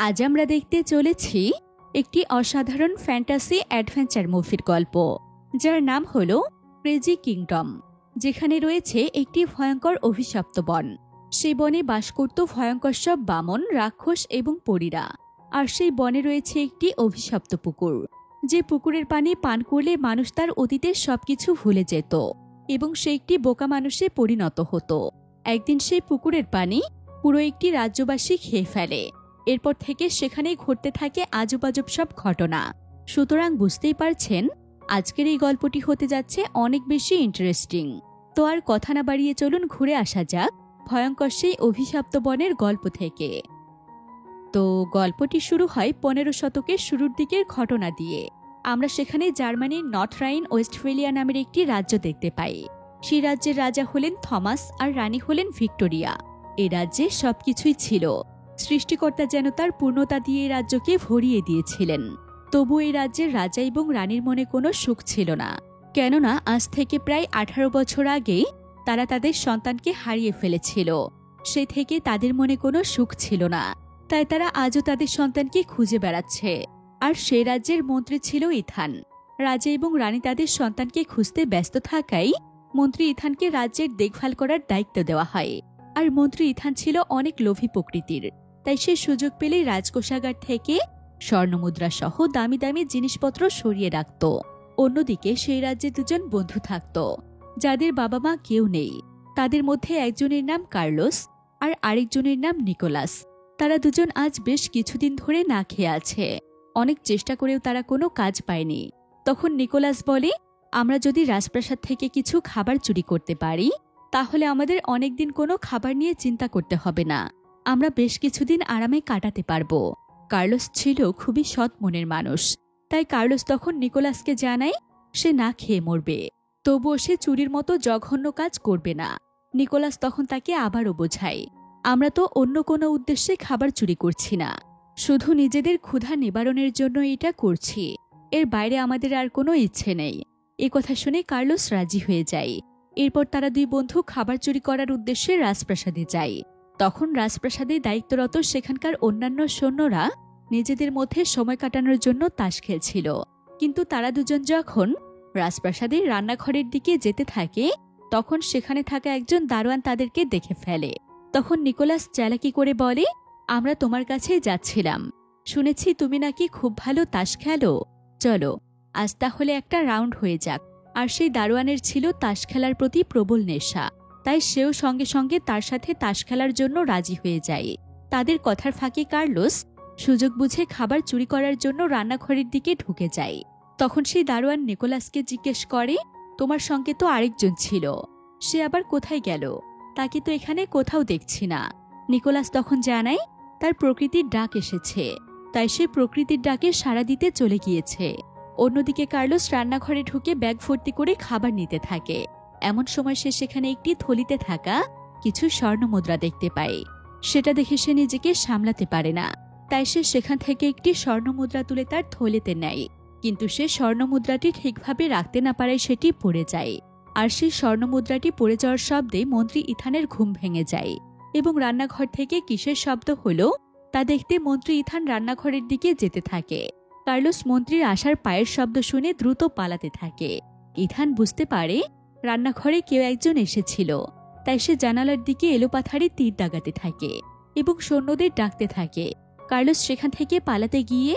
আজ আমরা দেখতে চলেছি একটি অসাধারণ ফ্যান্টাসি অ্যাডভেঞ্চার মুভির গল্প, যার নাম হল ক্রেজি কিংডম, যেখানে রয়েছে একটি ভয়ঙ্কর অভিশপ্ত বন। সেই বনে বাস করত ভয়ঙ্কর সব বামন, রাক্ষস এবং পরীরা। আর সেই বনে রয়েছে একটি অভিশপ্ত পুকুর, যে পুকুরের পানি পান করলে মানুষ তার অতীতের সবকিছু ভুলে যেত এবং সে একটি বোকা মানুষে পরিণত হতো। একদিন সেই পুকুরের পানি পুরো একটি রাজ্যবাসী খেয়ে ফেলে। এরপর থেকে সেখানেই ঘটতে থাকে আজব সব ঘটনা। সুতরাং বুঝতেই পারছেন আজকের এই গল্পটি হতে যাচ্ছে অনেক বেশি ইন্টারেস্টিং। তো আর কথা না বাড়িয়ে চলুন ঘুরে আসা যাক ভয়ঙ্কর সেই অভিশপ্ত বনের গল্প থেকে। তো গল্পটি শুরু হয় 15 শতকের শুরুর দিকের ঘটনা দিয়ে। আমরা সেখানে জার্মানির নর্থ রাইন ওয়েস্টফেলিয়া নামের একটি রাজ্য দেখতে পাই। সেই রাজ্যের রাজা হলেন থমাস আর রানী হলেন ভিক্টোরিয়া। এই রাজ্যে সবকিছুই ছিল। সৃষ্টিকর্তা যেন তার পূর্ণতা দিয়ে এই রাজ্যকে ভরিয়ে দিয়েছিলেন। তবু এই রাজ্যের রাজা এবং রানীর মনে কোনো সুখ ছিল না, কেননা আজ থেকে প্রায় 18 বছর আগে তারা তাদের সন্তানকে হারিয়ে ফেলেছিল। সে থেকে তাদের মনে কোনো সুখ ছিল না, তাই তারা আজও তাদের সন্তানকে খুঁজে বেড়াচ্ছে। আর সে রাজ্যের মন্ত্রী ছিল ইথান। রাজা এবং রানী তাদের সন্তানকে খুঁজতে ব্যস্ত থাকায় মন্ত্রী ইথানকে রাজ্যের দেখভাল করার দায়িত্ব দেওয়া হয়। আর মন্ত্রী ইথান ছিল অনেক লোভী প্রকৃতির, তাই সে সুযোগ পেলেই রাজকোষাগার থেকে স্বর্ণমুদ্রা সহ দামি দামি জিনিসপত্র সরিয়ে রাখত। অন্যদিকে সেই রাজ্যে দুজন বন্ধু থাকত, যাদের বাবা মা কেউ নেই। তাদের মধ্যে একজনের নাম কার্লোস আর আরেকজনের নাম নিকোলাস। তারা দুজন আজ বেশ কিছুদিন ধরে না খেয়ে আছে। অনেক চেষ্টা করেও তারা কোনো কাজ পায়নি। তখন নিকোলাস বলে, আমরা যদি রাজপ্রাসাদ থেকে কিছু খাবার চুরি করতে পারি তাহলে আমাদের অনেকদিন কোনো খাবার নিয়ে চিন্তা করতে হবে না। আমরা বেশ কিছুদিন আরামে কাটাতে পারবো। কার্লোস ছিল খুবই সৎ মনের মানুষ, তাই কার্লোস তখন নিকোলাসকে জানায় সে না খেয়ে মরবে, তবুও সে চুরির মতো জঘন্য কাজ করবে না। নিকোলাস তখন তাকে আবারও বোঝায়, আমরা তো অন্য কোনো উদ্দেশ্যে খাবার চুরি করছি না, শুধু নিজেদের ক্ষুধা নিবারণের জন্য এটা করছি। এর বাইরে আমাদের আর কোনো ইচ্ছে নেই। এ কথা শুনে কার্লোস রাজি হয়ে যায়। এরপর তারা দুই বন্ধু খাবার চুরি করার উদ্দেশ্যে রাজপ্রাসাদে যায়। তখন রাজপ্রাসাদে দায়িত্বরত সেখানকার অন্যান্য সৈন্যরা নিজেদের মধ্যে সময় কাটানোর জন্য তাস খেলছিল। কিন্তু তারা দুজন যখন রাজপ্রাসাদের রান্নাঘরের দিকে যেতে থাকে তখন সেখানে থাকা একজন দারোয়ান তাদেরকে দেখে ফেলে। তখন নিকোলাস চালাকি করে বলে, আমরা তোমার কাছেই যাচ্ছিলাম, শুনেছি তুমি নাকি খুব ভালো তাস খেলো, চলো আজ তাহলে একটা রাউন্ড হয়ে যাক। আর সেই দারোয়ানের ছিল তাস খেলার প্রতি প্রবল নেশা, তাই সেও সঙ্গে সঙ্গে তার সাথে তাস খেলার জন্য রাজি হয়ে যায়। তাদের কথার ফাঁকে কার্লোস সুযোগ বুঝে খাবার চুরি করার জন্য রান্নাঘরের দিকে ঢুকে যায়। তখন সেই দারোয়ান নিকোলাসকে জিজ্ঞেস করে, তোমার সঙ্গে তো আরেকজন ছিল, সে আবার কোথায় গেল? তাকে তো এখানে কোথাও দেখছি না। নিকোলাস তখন জানায় তার প্রকৃতির ডাক এসেছে, তাই সে প্রকৃতির ডাকে সাড়া দিতে চলে গিয়েছে। অন্যদিকে কার্লোস রান্নাঘরে ঢুকে ব্যাগ ভর্তি করে খাবার নিতে থাকে। এমন সময় সে সেখানে একটি থলিতে থাকা কিছু স্বর্ণমুদ্রা দেখতে পায়। সেটা দেখে সে নিজেকে সামলাতে পারে না, তাই সে সেখান থেকে একটি স্বর্ণমুদ্রা তুলে তার থলিতে নেয়। কিন্তু সে স্বর্ণমুদ্রাটি ঠিকভাবে রাখতে না পারায় সেটি পড়ে যায়। আর সেই স্বর্ণমুদ্রাটি পড়ে যাওয়ার শব্দে মন্ত্রী ইথানের ঘুম ভেঙে যায় এবং রান্নাঘর থেকে কিসের শব্দ হলো তা দেখতে মন্ত্রী ইথান রান্নাঘরের দিকে যেতে থাকে। কার্লোস মন্ত্রীর আসার পায়ের শব্দ শুনে দ্রুত পালাতে থাকে। ইথান বুঝতে পারে রান্নাঘরে কেউ একজন এসেছিল, তাই সে জানালার দিকে এলোপাথারি তীর দাগাতে থাকে এবং সৈন্যদের ডাকতে থাকে। কার্লোস সেখান থেকে পালাতে গিয়ে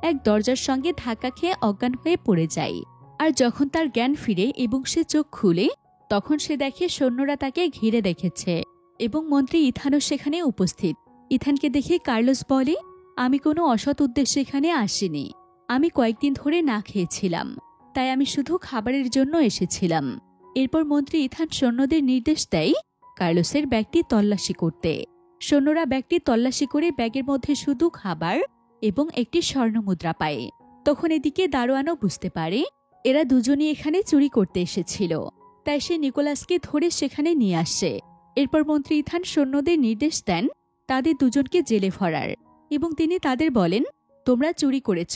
এক দরজার সঙ্গে ধাক্কা খেয়ে অজ্ঞান হয়ে পড়ে যায়। আর যখন তার জ্ঞান ফিরে এবং সে চোখ খুলে তখন সে দেখে সৈন্যরা তাকে ঘিরে রেখেছে এবং মন্ত্রী ইথানও সেখানে উপস্থিত। ইথানকে দেখে কার্লোস বলে, আমি কোনো অসৎ উদ্দেশ্যে এখানে আসিনি, আমি কয়েকদিন ধরে না খেয়েছিলাম, তাই আমি শুধু খাবারের জন্য এসেছিলাম। এরপর মন্ত্রী ইথান সৈন্যদের নির্দেশ দেয় কার্লোসের ব্যাগটি তল্লাশি করতে। সৈন্যরা ব্যাগটি তল্লাশি করে ব্যাগের মধ্যে শুধু খাবার এবং একটি স্বর্ণমুদ্রা পায়। তখন এদিকে দারোয়ানও বুঝতে পারে এরা দুজনই এখানে চুরি করতে এসেছিল, তাই সে নিকোলাসকে ধরে সেখানে নিয়ে আসে। এরপর মন্ত্রী ইথান সৈন্যদের নির্দেশ দেন তাদের দুজনকে জেলে ভরার এবং তিনি তাদের বলেন, তোমরা চুরি করেছ,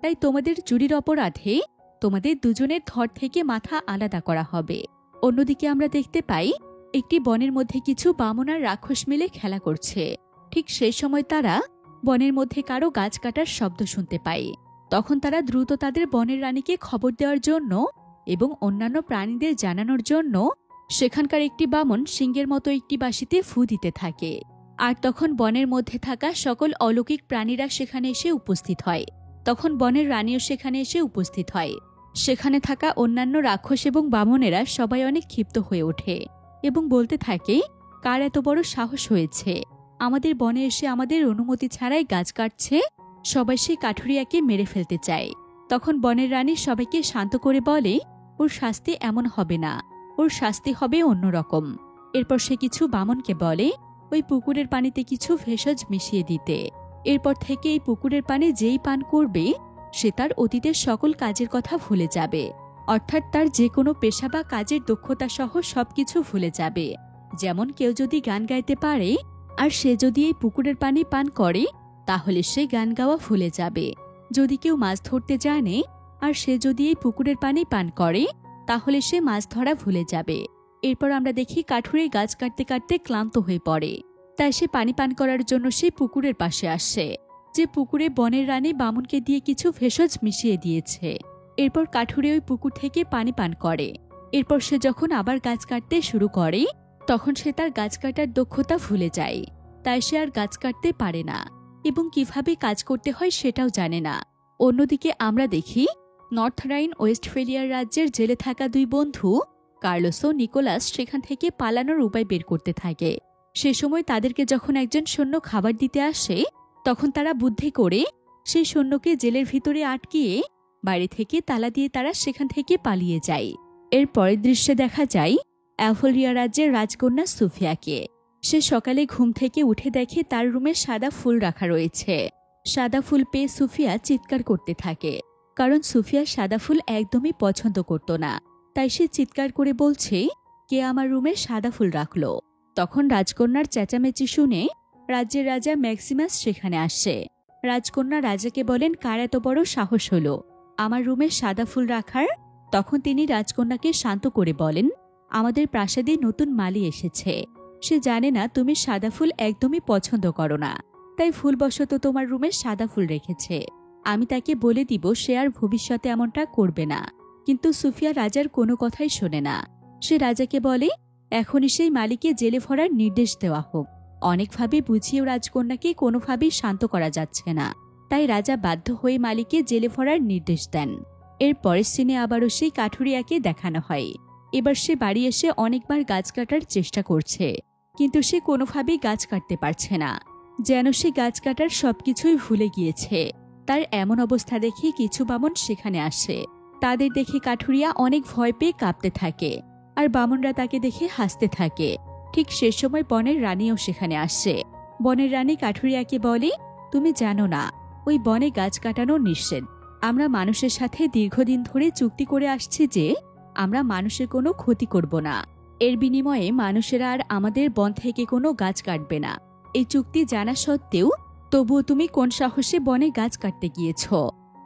তাই তোমাদের চুরির অপরাধে তোমাদের দুজনের ধর থেকে মাথা আলাদা করা হবে। অন্যদিকে আমরা দেখতে পাই একটি বনের মধ্যে কিছু বামন আর রাক্ষস মিলে খেলা করছে। ঠিক সেই সময় তারা বনের মধ্যে কারো গাছ কাটার শব্দ শুনতে পায়। তখন তারা দ্রুত তাদের বনের রানীকে খবর দেওয়ার জন্য এবং অন্যান্য প্রাণীদের জানানোর জন্য সেখানকার একটি বামন সিংহের মতো একটি বাঁশিতে ফু দিতে থাকে। আর তখন বনের মধ্যে থাকা সকল অলৌকিক প্রাণীরা সেখানে এসে উপস্থিত হয়। তখন বনের রানীও সেখানে এসে উপস্থিত হয়। সেখানে থাকা অন্যান্য রাক্ষস এবং বামনেরা সবাই অনেক ক্ষিপ্ত হয়ে ওঠে এবং বলতে থাকে, কার এত বড় সাহস হয়েছে আমাদের বনে এসে আমাদের অনুমতি ছাড়াই গাছ কাটছে। সবাই সেই কাঠুরিয়াকে মেরে ফেলতে চায়। তখন বনের রানী সবাইকে শান্ত করে বলে, ওর শাস্তি এমন হবে না, ওর শাস্তি হবে অন্যরকম। এরপর সে কিছু বামনকে বলে ওই পুকুরের পানিতে কিছু ভেষজ মিশিয়ে দিতে। এরপর থেকে এই পুকুরের পানি যেই পান করবে সে তার অতীতের সকল কাজের কথা ভুলে যাবে, অর্থাৎ তার যে কোনো পেশা বা কাজের দক্ষতা সহ সবকিছু ভুলে যাবে। যেমন কেউ যদি গান গাইতে পারে আর সে যদি এই পুকুরের পানি পান করে তাহলে সে গান গাওয়া ভুলে যাবে। যদি কেউ মাছ ধরতে জানে আর সে যদি এই পুকুরের পানি পান করে তাহলে সে মাছ ধরা ভুলে যাবে। এরপর আমরা দেখি কাঠুরে গাছ কাটতে কাটতে ক্লান্ত হয়ে পড়ে, তাই সে পানি পান করার জন্য সেই পুকুরের পাশে আসে, যে পুকুরে বনের রানী বামুনকে দিয়ে কিছু ভেষজ মিশিয়ে দিয়েছে। এরপর কাঠুরে ওই পুকুর থেকে পানি পান করে। এরপর সে যখন আবার গাছ কাটতে শুরু করে তখন সে তার গাছ কাটার দক্ষতা ভুলে যায়, তাই সে আর গাছ কাটতে পারে না এবং কিভাবে কাজ করতে হয় সেটাও জানে না। অন্যদিকে আমরা দেখি নর্থ রাইন ওয়েস্টফেলিয়ার রাজ্যের জেলে থাকা দুই বন্ধু কার্লোস ও নিকোলাস সেখান থেকে পালানোর উপায় বের করতে থাকে। সে সময় তাদেরকে যখন একজন সৈন্য খাবার দিতে আসে তখন তারা বুদ্ধি করে সেই সৈন্যকে জেলের ভিতরে আটকিয়ে বাইরে থেকে তালা দিয়ে তারা সেখান থেকে পালিয়ে যায়। এর পরের দৃশ্যে দেখা যায় অ্যাভোলিয়া রাজ্যের রাজকন্যা সুফিয়াকে। সে সকালে ঘুম থেকে উঠে দেখে তার রুমে সাদা ফুল রাখা রয়েছে। সাদা ফুল পেয়ে সুফিয়া চিৎকার করতে থাকে, কারণ সুফিয়া সাদা ফুল একদমই পছন্দ করত না। তাই সে চিৎকার করে বলছে, কে আমার রুমে সাদা ফুল রাখলো? তখন রাজকন্যার চেঁচামেচি শুনে রাজ্যের রাজা ম্যাক্সিমাস সেখানে আসে। রাজকন্যা রাজাকে বলেন, কার এত বড় সাহস হলো আমার রুমে সাদা ফুল রাখার? তখন তিনি রাজকন্যাকে শান্ত করে বলেন, আমাদের প্রাসাদে নতুন মালি এসেছে। সে জানে না তুমি সাদা ফুল একদমই পছন্দ করো না, তাই ভুলবশত তোমার রুমে সাদা ফুল রেখেছে। আমি তাকে বলে দিব সে আর ভবিষ্যতে এমনটা করবে না। কিন্তু সুফিয়া রাজার কোনো কথাই শোনে না। সে রাজাকে বলে, এখনই সেই মালিকে জেলে ভরার নির্দেশ দেওয়া হোক। অনেকভাবে বুঝিয়েও রাজকন্যাকে কোনোভাবেই শান্ত করা যাচ্ছে না, তাই রাজা বাধ্য হয়ে মালিকে জেলে ভরার নির্দেশ দেন। এর পরের সিনে আবারও সেই কাঠুরিয়াকে দেখানো হয়। এবার সে বাড়ি এসে অনেকবার গাছ কাটার চেষ্টা করছে, কিন্তু সে কোনোভাবেই গাছ কাটতে পারছে না, যেন সে গাছ কাটার সবকিছুই ভুলে গিয়েছে। তার এমন অবস্থা দেখে কিছু বামন সেখানে আসে। তাদের দেখে কাঠুরিয়া অনেক ভয় পেয়ে কাঁপতে থাকে, আর বামনরা তাকে দেখে হাসতে থাকে। ঠিক সে সময় বনের রানীও সেখানে আসে। বনের রানী কাঠুরিয়াকে বলে, তুমি জানো না ওই বনে গাছ কাটানো নিষেধ। আমরা মানুষের সাথে দীর্ঘদিন ধরে চুক্তি করে আসছি যে আমরা মানুষের কোনো ক্ষতি করব না। এর বিনিময়ে মানুষেরা আর আমাদের বন থেকে কোনো গাছ কাটবে না। এই চুক্তি জানা সত্ত্বেও তবুও তুমি কোন সাহসে বনে গাছ কাটতে গিয়েছ?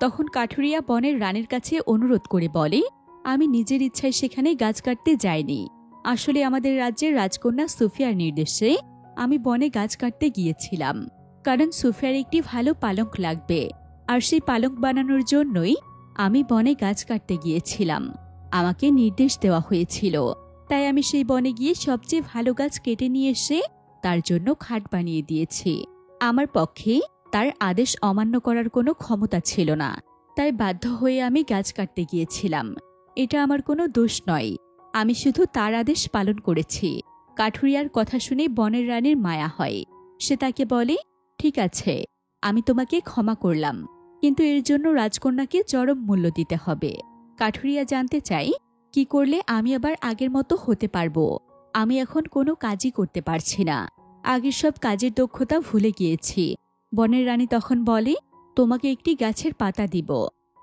তখন কাঠুরিয়া বনের রানীর কাছে অনুরোধ করে বলে, আমি নিজের ইচ্ছায় সেখানে গাছ কাটতে যাইনি। আসলে আমাদের রাজ্যের রাজকন্যা সুফিয়ার নির্দেশে আমি বনে গাছ কাটতে গিয়েছিলাম, কারণ সুফিয়ার একটি ভালো পালঙ্ক লাগবে, আর সেই পালঙ্ক বানানোর জন্যই আমি বনে গাছ কাটতে গিয়েছিলাম। আমাকে নির্দেশ দেওয়া হয়েছিল, তাই আমি সেই বনে গিয়ে সবচেয়ে ভালো গাছ কেটে নিয়ে এসে তার জন্য খাট বানিয়ে দিয়েছি। আমার পক্ষে তার আদেশ অমান্য করার কোনো ক্ষমতা ছিল না, তাই বাধ্য হয়ে আমি গাছ কাটতে গিয়েছিলাম। এটা আমার কোনো দোষ নয়, আমি শুধু তার আদেশ পালন করেছি। কাঠুরিয়ার কথা শুনে বনের রানীর মায়া হয়। সে তাকে বলে, ঠিক আছে, আমি তোমাকে ক্ষমা করলাম, কিন্তু এর জন্য রাজকন্যাকে চরম মূল্য দিতে হবে। কাঠুরিয়া জানতে চাই, কি করলে আমি আবার আগের মতো হতে পারবো? আমি এখন কোনো কাজই করতে পারছি না, আগের সব কাজের দক্ষতা ভুলে গিয়েছি। বনের রানী তখন বলে, তোমাকে একটি গাছের পাতা দিব।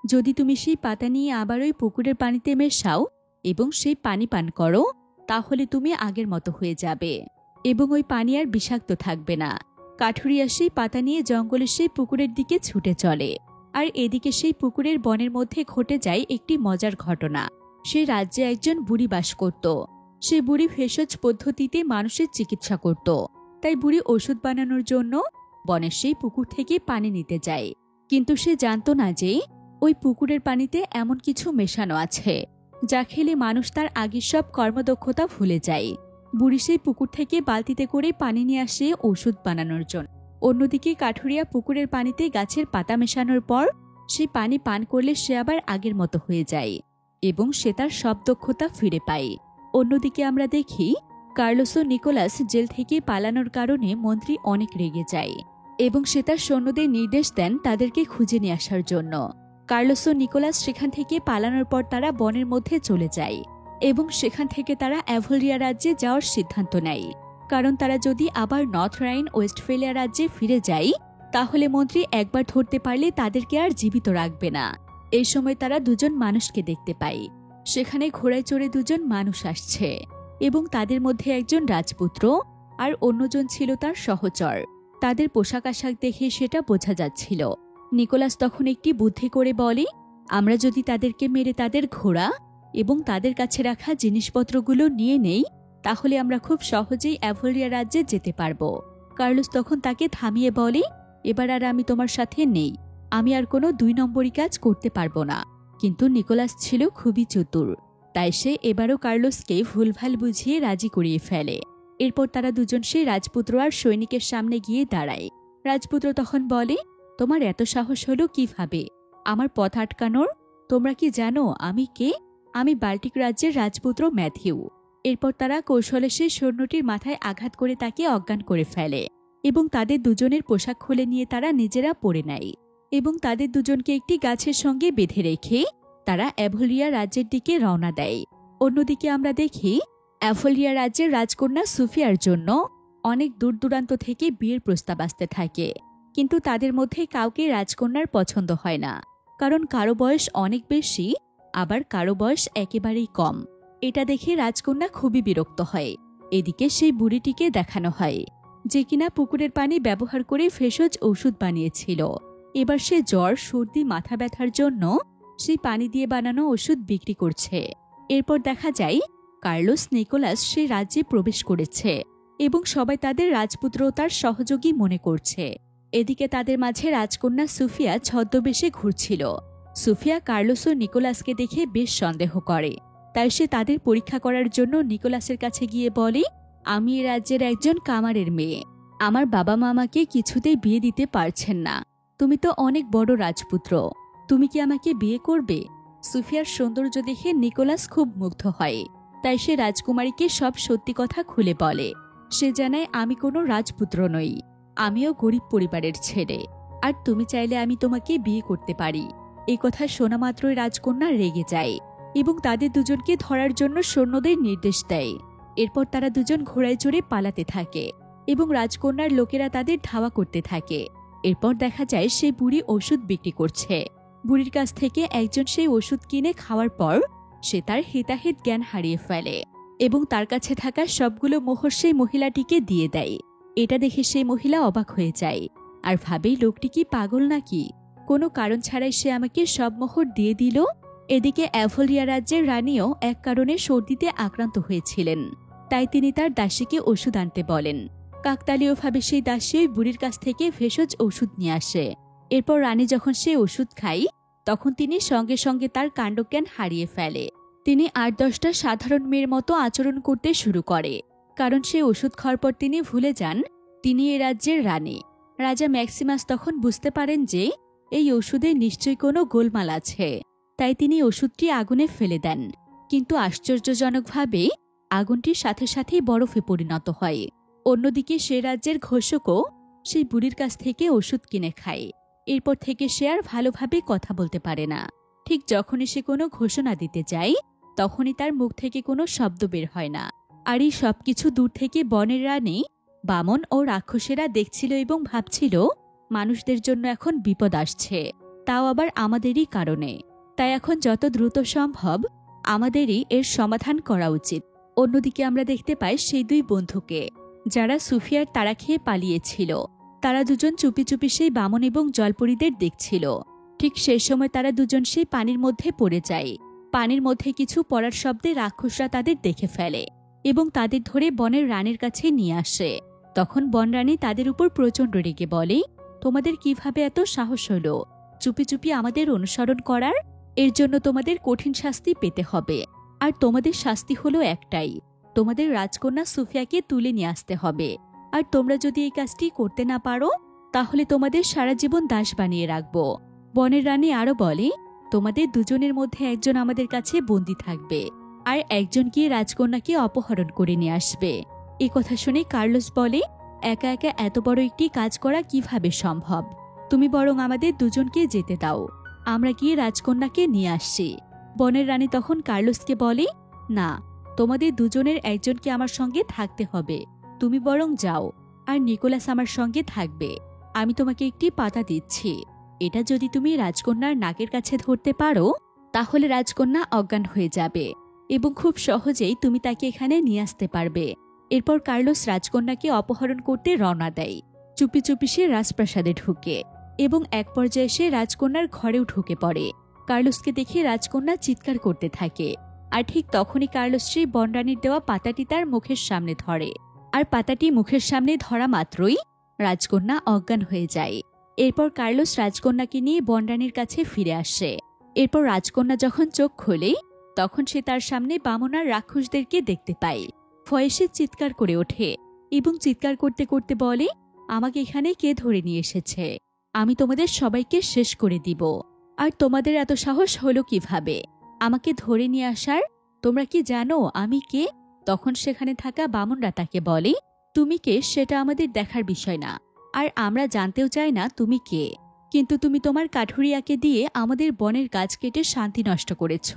যদি তুমি সেই পাতা নিয়ে আবার ওই পুকুরের পানিতে মেশাও এবং সেই পানি পান করো, তাহলে তুমি আগের মতো হয়ে যাবে এবং ওই পানি আর বিষাক্ত থাকবে না। কাঠুরিয়া সেই পাতা নিয়ে জঙ্গলের সেই পুকুরের দিকে ছুটে চলে, আর এদিকে সেই পুকুরের বনের মধ্যে ঘটে যায় একটি মজার ঘটনা। সে রাজ্যে একজন বুড়ি বাস করত। সে বুড়ি ভেষজ পদ্ধতিতে মানুষের চিকিৎসা করত, তাই বুড়ি ওষুধ বানানোর জন্য বনের সেই পুকুর থেকে পানি নিতে যায়, কিন্তু সে জানতো না যে ওই পুকুরের পানিতে এমন কিছু মেশানো আছে যা খেলে মানুষ তার আগের সব কর্মদক্ষতা ভুলে যায়। বুড়ি সেই পুকুর থেকে বালতিতে করে পানি নিয়ে আসে ওষুধ বানানোর জন্য। অন্যদিকে কাঠুরিয়া পুকুরের পানিতে গাছের পাতা মেশানোর পর সেই পানি পান করলে সে আবার আগের মতো হয়ে যায় এবং সে তার সব দক্ষতা ফিরে পায়। অন্যদিকে আমরা দেখি কার্লোস ও নিকোলাস জেল থেকে পালানোর কারণে মন্ত্রী অনেক রেগে যায় এবং সে তার সৈন্যদের নির্দেশ দেন তাদেরকে খুঁজে নিয়ে আসার জন্য। কার্লোস ও নিকোলাস সেখান থেকে পালানোর পর তারা বনের মধ্যে চলে যায় এবং সেখান থেকে তারা অ্যাভোলিয়া রাজ্যে যাওয়ার সিদ্ধান্ত নেয়, কারণ তারা যদি আবার নর্থ রাইন ওয়েস্টফেলিয়া রাজ্যে ফিরে যায় তাহলে মন্ত্রী একবার ধরতে পারলে তাদেরকে আর জীবিত রাখবে না। এই সময় তারা দুজন মানুষকে দেখতে পায়। সেখানে ঘোড়ায় চড়ে দুজন মানুষ আসছে এবং তাদের মধ্যে একজন রাজপুত্র আর অন্যজন ছিল তার সহচর। তাদের পোশাক আশাক দেখে সেটা বোঝা যাচ্ছিল। নিকোলাস তখন একটি বুদ্ধি করে বলে, আমরা যদি তাদেরকে মেরে তাদের ঘোড়া এবং তাদের কাছে রাখা জিনিসপত্রগুলো নিয়ে নেই তাহলে আমরা খুব সহজেই অ্যাভোলিয়া রাজ্যে যেতে পারবো। কার্লোস তখন তাকে থামিয়ে বলে, এবার আর আমি তোমার সাথে নেই, আমি আর কোনো 2 নম্বরই কাজ করতে পারবো না। কিন্তু নিকোলাস ছিল খুবই চতুর, তাই সে এবারও কার্লোসকে ভুলভাল বুঝিয়ে রাজি করিয়ে ফেলে। এরপর তারা দুজন সেই রাজপুত্র আর সৈনিকের সামনে গিয়ে দাঁড়ায়। রাজপুত্র তখন বলে, তোমার এত সাহস হলো কিভাবে আমার পথ আটকানোর? তোমরা কি জানো আমি কে? আমি বাল্টিক রাজ্যের রাজপুত্র ম্যাথিউ। এরপর তারা কৌশলে সেই সৈন্যটির মাথায় আঘাত করে তাকে অজ্ঞান করে ফেলে এবং তাদের দুজনের পোশাক খুলে নিয়ে তারা নিজেরা পরে নেয় এবং তাদের দুজনকে একটি গাছের সঙ্গে বেঁধে রেখে তারা অ্যাভোলিয়া রাজ্যের দিকে রওনা দেয়। অন্যদিকে আমরা দেখি অ্যাভোলিয়া রাজ্যের রাজকন্যা সুফিয়ার জন্য অনেক দূর দূরান্ত থেকে বিয়ের প্রস্তাব আসতে থাকে, কিন্তু তাদের মধ্যে কাউকে রাজকন্যার পছন্দ হয় না, কারণ কারো বয়স অনেক বেশি আবার কারো বয়স একেবারেই কম। এটা দেখে রাজকন্যা খুবই বিরক্ত হয়। এদিকে সেই বুড়িটিকে দেখানো হয় যে কিনা পুকুরের পানি ব্যবহার করে ভেষজ ঔষধ বানিয়েছিল। এবার সে জ্বর, সর্দি, মাথা ব্যথার জন্য সেই পানি দিয়ে বানানো ওষুধ বিক্রি করছে। এরপর দেখা যায় কার্লোস নিকোলাস সেই রাজ্যে প্রবেশ করেছে এবং সবাই তাদের রাজপুত্র তার সহযোগী মনে করছে। এদিকে তাদের মাঝে রাজকন্যা সুফিয়া ছদ্মবেশে ঘুরছিল। সুফিয়া কার্লোস ও নিকোলাসকে দেখে বেশ সন্দেহ করে, তাই সে তাদের পরীক্ষা করার জন্য নিকোলাসের কাছে গিয়ে বলে, আমি এ রাজ্যের একজন কামারের মেয়ে, আমার বাবা মা আমাকে কিছুতেই বিয়ে দিতে পারছেন না। তুমি তো অনেক বড় রাজপুত্র, তুমি কি আমাকে বিয়ে করবে? সুফিয়ার সৌন্দর্য দেখে নিকোলাস খুব মুগ্ধ হয়, তাই সে রাজকুমারীকে সব সত্যি কথা খুলে বলে। সে জানায়, আমি কোনো রাজপুত্র নই, আমিও গরিব পরিবারের ছেলে, আর তুমি চাইলে আমি তোমাকে বিয়ে করতে পারি। এই কথা শোনা মাত্রই রাজকন্যা রেগে যায় এবং তাদের দুজনকে ধরার জন্য সৈন্যদের নির্দেশ দেয়। এরপর তারা দুজন ঘোড়ায় চড়ে পালাতে থাকে এবং রাজকন্যার লোকেরা তাদের ধাওয়া করতে থাকে। এরপর দেখা যায় সেই বুড়ি ওষুধ বিক্রি করছে। বুড়ির কাছ থেকে একজন সেই ওষুধ কিনে খাওয়ার পর সে তার হিতাহিত জ্ঞান হারিয়ে ফেলে এবং তার কাছে থাকা সবগুলো মোহর সেই মহিলাটিকে দিয়ে দেয়। এটা দেখে সেই মহিলা অবাক হয়ে যায় আর ভাবেই, লোকটি কি পাগল নাকি? কোনো কারণ ছাড়াই সে আমাকে সব মোহর দিয়ে দিল। এদিকে অ্যাভোলিয়া রাজ্যের রানীও এক কারণে সর্দিতে আক্রান্ত হয়েছিলেন, তাই তিনি তার দাসীকে ওষুধ আনতে বলেন। কাকতালীয়ভাবে সেই দাসী ওই বুড়ির কাছ থেকে ভেষজ ওষুধ নিয়ে আসে। এরপর রানী যখন সে ওষুধ খায় তখন তিনি সঙ্গে সঙ্গে তার কাণ্ডজ্ঞান হারিয়ে ফেলে। তিনি 8-10টা সাধারণ মেয়ের মতো আচরণ করতে শুরু করে, কারণ সে ওষুধ খাওয়ার পর তিনি ভুলে যান তিনি এ রাজ্যের রানী। রাজা ম্যাক্সিমাস তখন বুঝতে পারেন যে এই ওষুধে নিশ্চয়ই কোনো গোলমাল আছে, তাই তিনি ওষুধটি আগুনে ফেলে দেন, কিন্তু আশ্চর্যজনকভাবে আগুনটির সাথে সাথেই বরফে পরিণত হয়। অন্যদিকে সে রাজ্যের ঘোষকও সেই বুড়ির কাছ থেকে ওষুধ কিনে খায়। এরপর থেকে সে আর ভালোভাবে কথা বলতে পারে না। ঠিক যখনই সে কোনো ঘোষণা দিতে যায় তখনই তার মুখ থেকে কোনো শব্দ বের হয় না। আর এই সবকিছু দূর থেকে বনের রানী, বামন ও রাক্ষসেরা দেখছিল এবং ভাবছিল, মানুষদের জন্য এখন বিপদ আসছে, তাও আবার আমাদেরই কারণে। তাই এখন যত দ্রুত সম্ভব আমাদেরই এর সমাধান করা উচিত। অন্যদিকে আমরা দেখতে পাই সেই 2 বন্ধুকে যারা সুফিয়ার তাড়া খেয়ে পালিয়েছিল। তারা দুজন চুপি চুপি সেই বামন এবং জলপরীদের দেখছিল। ঠিক সেই সময় তারা দুজন সেই পানির মধ্যে পড়ে যায়। পানির মধ্যে কিছু পড়ার শব্দে রাক্ষসরা তাদের দেখে ফেলে এবং তাদের ধরে বনের রানীর কাছে নিয়ে আসে। তখন বনরানী তাদের উপর প্রচণ্ড রেগে বলে, তোমাদের কিভাবে এত সাহস হলো চুপি চুপি আমাদের অনুসরণ করার? এর জন্য তোমাদের কঠিন শাস্তি পেতে হবে। আর তোমাদের শাস্তি হলো একটাই, তোমাদের রাজকন্যা সুফিয়াকে তুলে নিয়ে আসতে হবে। আর তোমরা যদি এই কাজটি করতে না পারো তাহলে তোমাদের সারা জীবন দাস বানিয়ে রাখবো। বনের রানী আরো বলে, তোমাদের দুজনের মধ্যে একজন আমাদের কাছে বন্দী থাকবে, আর একজন গিয়ে রাজকন্যাকে অপহরণ করে নিয়ে আসবে। এ কথা শুনে কার্লোস বলে, একা একা এত বড় একটি কাজ করা কিভাবে সম্ভব? তুমি বরং আমাদের দুজনকে যেতে দাও, আমরা গিয়ে রাজকন্যাকে নিয়ে আসছি। বনের রানী তখন কার্লোসকে বলে, না, তোমাদের দুজনের একজনকে আমার সঙ্গে থাকতে হবে। তুমি বরং যাও, আর নিকোলাস আমার সঙ্গে থাকবে। আমি তোমাকে একটি পাতা দিচ্ছি, এটা যদি তুমি রাজকন্যার নাকের কাছে ধরতে পারো তাহলে রাজকন্যা অজ্ঞান হয়ে যাবে এবং খুব সহজেই তুমি তাকে এখানে নিয়ে আসতে পারবে। এরপর কার্লোস রাজকন্যাকে অপহরণ করতে রওনা দেয়। চুপি চুপি সে রাজপ্রাসাদে ঢুকে এবং এক পর্যায়ে সে রাজকন্যার ঘরেও ঢুকে পড়ে। কার্লোসকে দেখে রাজকন্যা চিৎকার করতে থাকে, আর ঠিক তখনই কার্লোস সেই বনরানীর দেওয়া পাতাটি তার মুখের সামনে ধরে, আর পাতাটি মুখের সামনে ধরা মাত্রই রাজকন্যা অজ্ঞান হয়ে যায়। এরপর কার্লোস রাজকন্যাকে নিয়ে বনরানীর কাছে ফিরে আসে। এরপর রাজকন্যা যখন চোখ খোলে তখন সে তার সামনে বামনার রাক্ষসদেরকে দেখতে পায়। ভয়ে সে চিৎকার করে ওঠে এবং চিৎকার করতে করতে বলে, আমাকে এখানে কে ধরে নিয়ে এসেছে? আমি তোমাদের সবাইকে শেষ করে দিব। আর তোমাদের এত সাহস হলো কিভাবে আমাকে ধরে নিয়ে আসার? তোমরা কি জানো আমি কে? তখন সেখানে থাকা বামনরা তাকে বলে, তুমি কে সেটা আমাদের দেখার বিষয় না, আর আমরা জানতেও চাই না তুমি কে, কিন্তু তুমি তোমার কাঠুরিয়াকে দিয়ে আমাদের বনের গাছ কেটে শান্তি নষ্ট করেছ,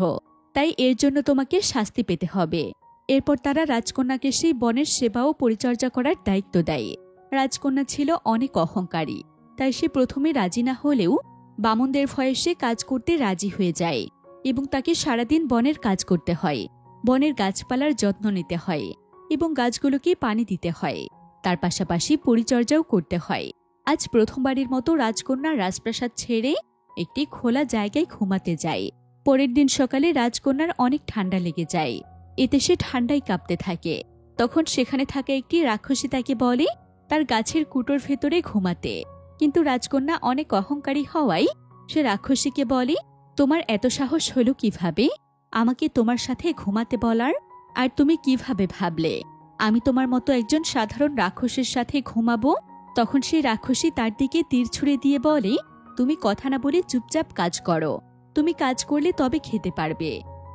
তাই এর জন্য তোমাকে শাস্তি পেতে হবে। এরপর তারা রাজকন্যাকে সেই বনের সেবা ও পরিচর্যা করার দায়িত্ব দেয়। রাজকন্যা ছিল অনেক অহংকারী, তাই সে প্রথমে রাজি না হলেও বামনদের ভয়ে সে কাজ করতে রাজি হয়ে যায় এবং তাকে সারাদিন বনের কাজ করতে হয়। বনের গাছপালার যত্ন নিতে হয় এবং গাছগুলোকে পানি দিতে হয়, তার পাশাপাশি পরিচর্যাও করতে হয়। আজ প্রথমবারের মতো রাজকন্যা রাজপ্রাসাদ ছেড়ে একটি খোলা জায়গায় ঘুমাতে যায়। পরের দিন সকালে রাজকন্যার অনেক ঠান্ডা লেগে যায়, এতে সে ঠান্ডায় কাঁপতে থাকে। তখন সেখানে থাকা একটি রাক্ষসী তাকে বলে তার গাছের কুটোর ভেতরে ঘুমাতে, কিন্তু রাজকন্যা অনেক অহংকারী হওয়ায় সে রাক্ষসীকে বলে, তোমার এত সাহস হলো কিভাবে আমাকে তোমার সাথে ঘুমাতে বলার? আর তুমি কিভাবে ভাবলে আমি তোমার মতো একজন সাধারণ রাক্ষসের সাথে ঘুমাবো? তখন সেই রাক্ষসী তার দিকে তীর ছুঁড়ে দিয়ে বলে, তুমি কথা না বলে চুপচাপ কাজ করো, তুমি কাজ করলে তবে খেতে পারবে।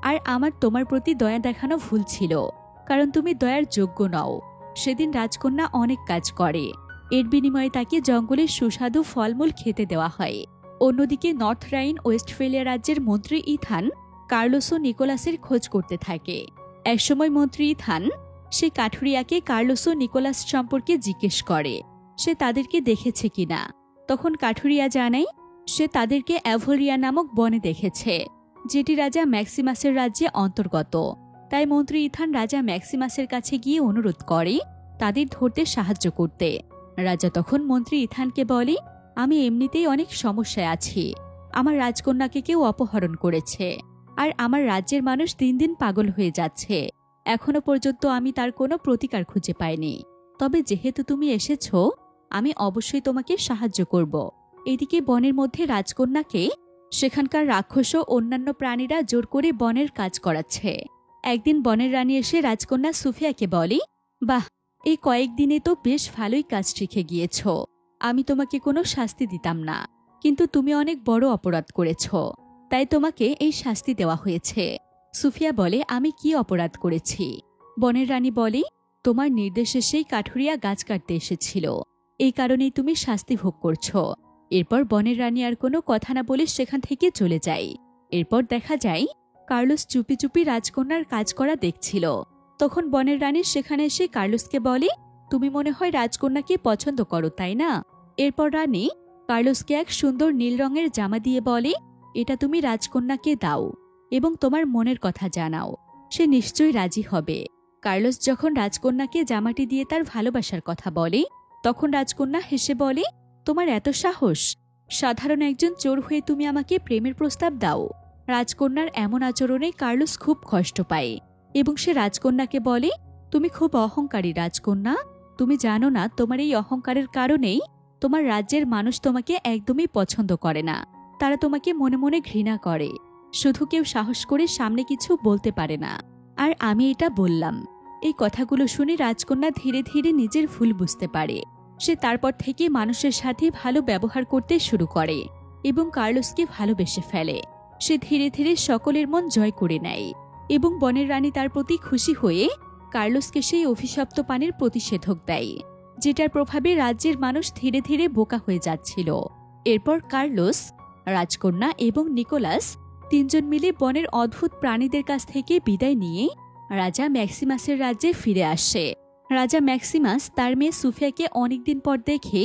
আর আমার তোমার প্রতি দয়া দেখানো ভুল ছিল, কারণ তুমি দয়ার যোগ্য নও। সেদিন রাজকন্যা অনেক কাজ করে, এর বিনিময়ে তাকে জঙ্গলের সুস্বাদু ফলমূল খেতে দেওয়া হয়। অন্যদিকে নর্থ রাইন ওয়েস্টফেলিয়া রাজ্যের মন্ত্রী ইথান কার্লোস ও নিকোলাসের খোঁজ করতে থাকে। একসময় মন্ত্রী ইথান সে কাঠুরিয়াকে কার্লোস ও নিকোলাস সম্পর্কে জিজ্ঞেস করে সে তাদেরকে দেখেছে কিনা। তখন কাঠুরিয়া জানায় সে তাদেরকে অ্যাভোলিয়া নামক বনে দেখেছে, যেটি রাজা ম্যাক্সিমাসের রাজ্যে অন্তর্গত। তাই মন্ত্রী ইথান রাজা ম্যাক্সিমাসের কাছে গিয়ে অনুরোধ করে তাদের ধরতে সাহায্য করতে। রাজা তখন মন্ত্রী ইথানকে বলে, আমি এমনিতেই অনেক সমস্যায় আছি, আমার রাজকন্যাকে কেউ অপহরণ করেছে, আর আমার রাজ্যের মানুষ দিন দিন পাগল হয়ে যাচ্ছে। এখনো পর্যন্ত আমি তার কোনো প্রতিকার খুঁজে পাইনি। তবে যেহেতু তুমি এসেছ, আমি অবশ্যই তোমাকে সাহায্য করব। এদিকে বনের মধ্যে রাজকন্যাকে সেখানকার রাক্ষস ও অন্যান্য প্রাণীরা জোর করে বনের কাজ করাচ্ছে। একদিন বনের রানী এসে রাজকন্যা সুফিয়াকে বলে, বাহ, এই কয়েকদিনে তো বেশ ভালোই কাজ শিখে গিয়েছ। আমি তোমাকে কোনো শাস্তি দিতাম না, কিন্তু তুমি অনেক বড় অপরাধ করেছ, তাই তোমাকে এই শাস্তি দেওয়া হয়েছে। সুফিয়া বলে, আমি কি অপরাধ করেছি? বনের রানী বলে, তোমার নির্দেশে সেই কাঠুরিয়া গাছ কাটতে এসেছিল, এই কারণেই তুমি শাস্তি ভোগ করছ। এরপর বনের রানী আর কোনো কথা না বলে সেখান থেকে চলে যায়। এরপর দেখা যায় কার্লোস চুপি চুপি রাজকন্যার কাজ করা দেখছিল। তখন বনের রানী সেখানে এসে কার্লোসকে বলে, তুমি মনে হয় রাজকন্যাকে পছন্দ করো, তাই না? এরপর রানী কার্লোসকে এক সুন্দর নীল রঙের জামা দিয়ে বলে, এটা তুমি রাজকন্যাকে দাও এবং তোমার মনের কথা জানাও, সে নিশ্চয়ই রাজি হবে। কার্লোস যখন রাজকন্যাকে জামাটি দিয়ে তার ভালোবাসার কথা বলে তখন রাজকন্যা হেসে বলে, তোমার এত সাহস, সাধারণ একজন চোর হয়ে তুমি আমাকে প্রেমের প্রস্তাব দাও? রাজকন্যার এমন আচরণে কার্লোস খুব কষ্ট পায় এবং সে রাজকন্যাকে বলে, তুমি খুব অহংকারী রাজকন্যা, তুমি জানো না তোমার এই অহংকারের কারণেই তোমার রাজ্যের মানুষ তোমাকে একদমই পছন্দ করে না। তারা তোমাকে মনে মনে ঘৃণা করে। শুধু কেউ সাহস করে সামনে কিছু বলতে পারে না। আর আমি এটা বললাম। এই কথাগুলো শুনে রাজকন্যা ধীরে ধীরে নিজের ভুল বুঝতে পারে। সে তারপর থেকে মানুষের সাথে ভালো ব্যবহার করতে শুরু করে এবং কার্লোসকে ভালোবেসে ফেলে। সে ধীরে ধীরে সকলের মন জয় করে নেয় এবং বনের রানী তার প্রতি খুশি হয়ে কার্লোসকে সেই অভিশপ্ত পানির প্রতিষেধক দেয়, যেটার প্রভাবে রাজ্যের মানুষ ধীরে ধীরে বোকা হয়ে যাচ্ছিল। এরপর কার্লোস, রাজকন্যা এবং নিকোলাস তিনজন মিলে বনের অদ্ভুত প্রাণীদের কাছ থেকে বিদায় নিয়ে রাজা ম্যাক্সিমাসের রাজ্যে ফিরে আসে। রাজা ম্যাক্সিমাস তার মেয়ে সুফিয়াকে অনেকদিন পর দেখে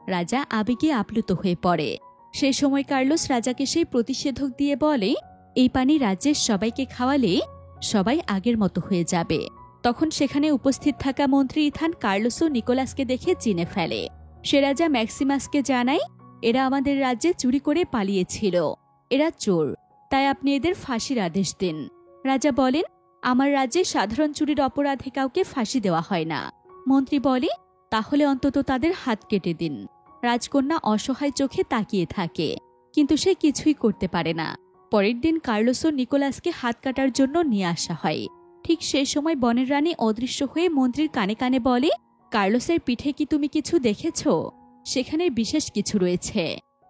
রাজা আবেগে আপ্লুত হয়ে পড়ে। সে সময় কার্লোস রাজাকে সেই প্রতিষেধক দিয়ে বলে, এই পানি রাজ্যের সবাইকে খাওয়ালে সবাই আগের মতো হয়ে যাবে। তখন সেখানে উপস্থিত থাকা মন্ত্রী ইথান কার্লোস ও নিকোলাসকে দেখে চিনে ফেলে। সে রাজা ম্যাক্সিমাসকে জানায়, এরা আমাদের রাজ্যে চুরি করে পালিয়েছিল। এরা চোর, তাই আপনি এদের ফাঁসির আদেশ দিন। রাজা বলেন, আমার রাজ্যে সাধারণ চুরির অপরাধে কাউকে ফাঁসি দেওয়া হয় না। মন্ত্রী বলে, তাহলে অন্তত তাদের হাত কেটে দিন। রাজকন্যা অসহায় চোখে তাকিয়ে থাকে, কিন্তু সে কিছুই করতে পারে না। পরের দিন কার্লোস ও নিকোলাসকে হাত কাটার জন্য নিয়ে আসা হয়। ঠিক সেই সময় বনের রানী অদৃশ্য হয়ে মন্ত্রীর কানে কানে বলে, কার্লোসের পিঠে কি তুমি কিছু দেখেছ? সেখানে বিশেষ কিছু রয়েছে।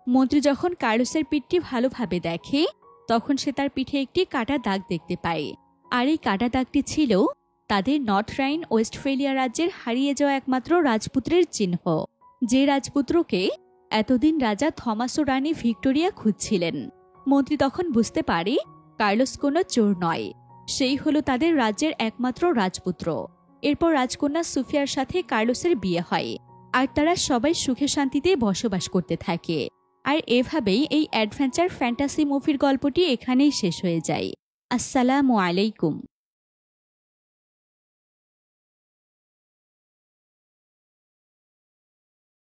মন্ত্রী যখন কার্লোসের পিঠটি ভালোভাবে দেখে, তখন সে তার পিঠে একটি কাটা দাগ দেখতে পায়। আর এই কাটা দাগটি ছিল তাদের নর্থ রাইন ওয়েস্টফেলিয়া রাজ্যের হারিয়ে যাওয়া একমাত্র রাজপুত্রের চিহ্ন, যে রাজপুত্রকে এতদিন রাজা থমাস ও রানী ভিক্টোরিয়া খুঁজছিলেন। মন্ত্রী তখন বুঝতে পারে কার্লোস কোনো চোর নয়, সেই হলো তাদের রাজ্যের একমাত্র রাজপুত্র। এরপর রাজকন্যা সুফিয়ার সাথে কার্লোসের বিয়ে হয়, আর তারা সবাই সুখে শান্তিতে বসবাস করতে থাকে। আর এভাবেই এই অ্যাডভেঞ্চার ফ্যান্টাসি মুভির গল্পটি এখানেই শেষ হয়ে যায়। আসসালামু আলাইকুম।